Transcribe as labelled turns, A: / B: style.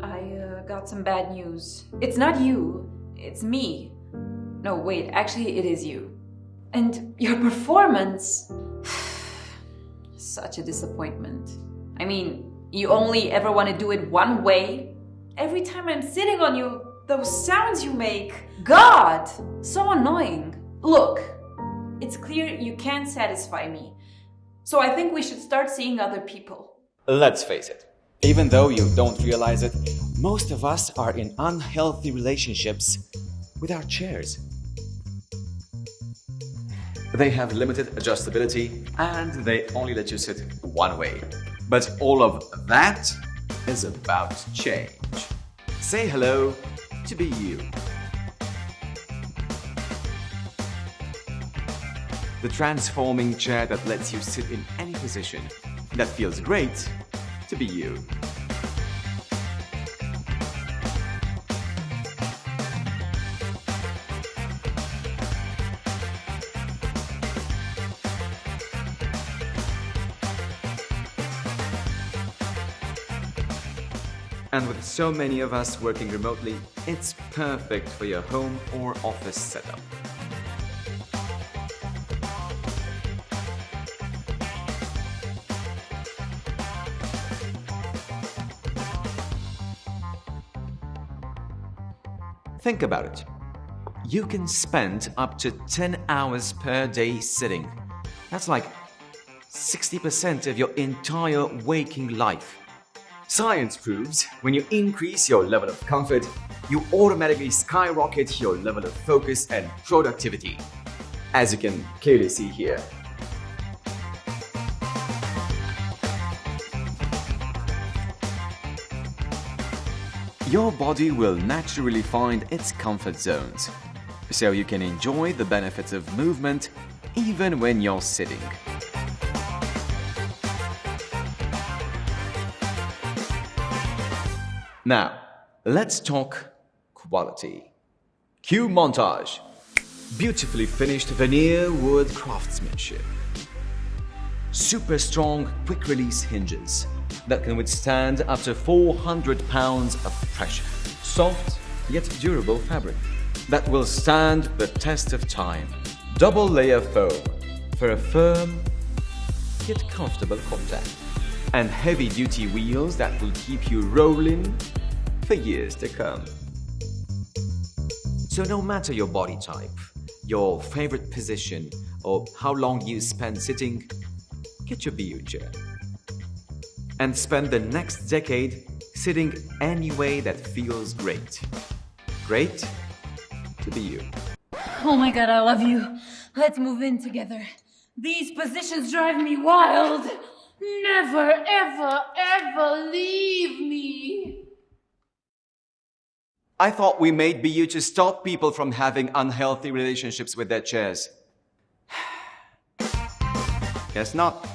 A: I got some bad news. It's not you, it's me. No, wait, actually it is you. And your performance... Such a disappointment. I mean, you only ever want to do it one way? Every time I'm sitting on you, those sounds you make... God! So annoying. Look, it's clear you can't satisfy me. So I think we should start seeing other people.
B: Let's face it, even though you don't realize it, most of us are in unhealthy relationships with our chairs. They have limited adjustability and they only let you sit one way. But all of that is about to change. Say hello to BeYou. The transforming chair that lets you sit in any position. That feels great to BeYou. And with so many of us working remotely, it's perfect for your home or office setup. Think about it. You can spend up to 10 hours per day sitting. That's like 60% of your entire waking life. Science proves when you increase your level of comfort, you automatically skyrocket your level of focus and productivity, as you can clearly see here. Your body will naturally find its comfort zones, so you can enjoy the benefits of movement even when you're sitting. Now, let's talk quality. Cue montage. Beautifully finished veneer wood craftsmanship. Super strong quick-release hinges that can withstand up to 400 pounds of pressure. Soft yet durable fabric that will stand the test of time. Double layer foam for a firm yet comfortable contact. And heavy-duty wheels that will keep you rolling for years to come. So no matter your body type, your favorite position, or how long you spend sitting, get your BeYou chair. And spend the next decade sitting any way that feels great. Great to BeYou.
A: Oh my god, I love you. Let's move in together. These positions drive me wild. Never, ever, ever leave me.
B: I thought we made BeYou to stop people from having unhealthy relationships with their chairs. Guess not.